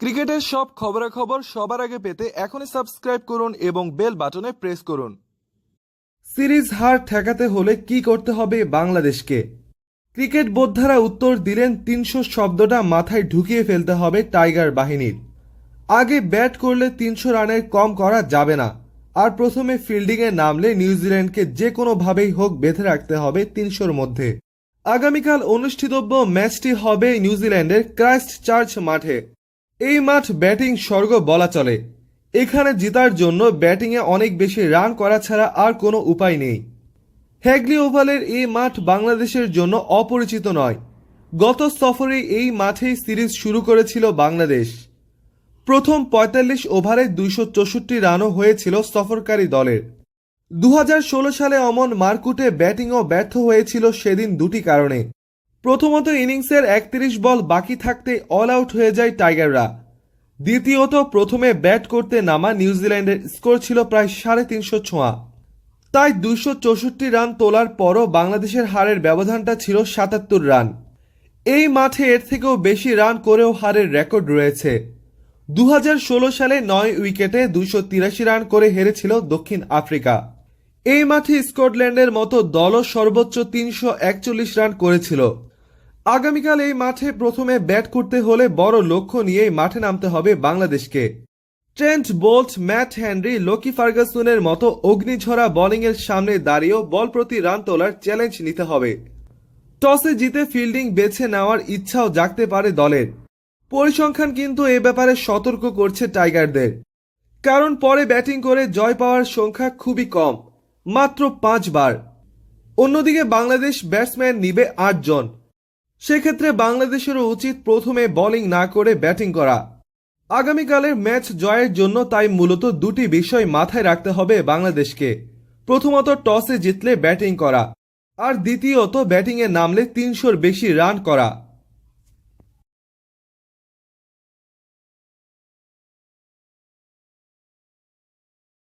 ক্রিকেটের সব খবরাখবর সবার আগে পেতে এখনই সাবস্ক্রাইব করুন এবং বেল বাটনে প্রেস করুন। সিরিজ হার ঠেকাতে হলে কি করতে হবে বাংলাদেশকে? ক্রিকেট বোদ্ধারা উত্তর দিলেন ৩০০ শব্দটা মাথায় ঢুকিয়ে ফেলতে হবে টাইগার বাহিনীর। আগে ব্যাট করলে ৩০০ রানের কম করা যাবে না, আর প্রথমে ফিল্ডিংয়ে নামলে নিউজিল্যান্ডকে যে কোনোভাবেই হোক বেঁধে রাখতে হবে ৩০০-র মধ্যে। আগামীকাল অনুষ্ঠিতব্য ম্যাচটি হবে নিউজিল্যান্ডের ক্রাইস্ট চার্চ মাঠে। এই মাঠ ব্যাটিং স্বর্গ বলা চলে। এখানে জেতার জন্য ব্যাটিংয়ে অনেক বেশি রান করা ছাড়া আর কোনো উপায় নেই। হ্যাগলি ওভালের এই মাঠ বাংলাদেশের জন্য অপরিচিত নয়। গত সফরে এই মাঠেই সিরিজ শুরু করেছিল বাংলাদেশ। প্রথম ৪৫ ওভারে ২৬৪ রানও হয়েছিল সফরকারী দলের। ২০১৬ সালে অমন মারকুটে ব্যাটিংও ব্যর্থ হয়েছিল সেদিন দুটি কারণে। প্রথমত, ইনিংসের ৩১ বল বাকি থাকতে অল আউট হয়ে যায় টাইগাররা। দ্বিতীয়ত, প্রথমে ব্যাট করতে নামা নিউজিল্যান্ডের স্কোর ছিল প্রায় ৩৫০ ছোঁয়া। তাই ২৬৪ রান তোলার পরও বাংলাদেশের হারের ব্যবধানটা ছিল ৭৭ রান। এই মাঠে এর থেকেও বেশি রান করেও হারের রেকর্ড রয়েছে। ২০১৬ সালে ৯ উইকেটে ২৮৩ রান করে হেরেছিল দক্ষিণ আফ্রিকা। এই মাঠে স্কটল্যান্ডের মতো দলও সর্বোচ্চ ৩৪১ রান করেছিল। আগামীকাল এই মাঠে প্রথমে ব্যাট করতে হলে বড় লক্ষ্য নিয়েই মাঠে নামতে হবে বাংলাদেশকে। Trent Boult, Matt Henry, Lockie ফার্গাসনের মতো অগ্নিঝরা বোলিংয়ের সামনে দাঁড়িয়েও বল প্রতি রান তোলার চ্যালেঞ্জ নিতে হবে। টসে জিতে ফিল্ডিং বেছে নেওয়ার ইচ্ছাও জাগতে পারে দলের। পরিসংখ্যান কিন্তু এ ব্যাপারে সতর্ক করছে টাইগারদের, কারণ পরে ব্যাটিং করে জয় পাওয়ার সংখ্যা খুবই কম, মাত্র ৫ বার। অন্যদিকে বাংলাদেশ ব্যাটসম্যান নিবে ৮ জন। সেক্ষেত্রে বাংলাদেশেরও উচিত প্রথমে বোলিং না করে ব্যাটিং করা। আগামীকালের ম্যাচ জয়ের জন্য তাই মূলত দুটি বিষয় মাথায় রাখতে হবে বাংলাদেশকে। প্রথমত, টসে জিতলে ব্যাটিং করা, আর দ্বিতীয়ত ব্যাটিংয়ে নামলে ৩০০-র বেশি রান করা।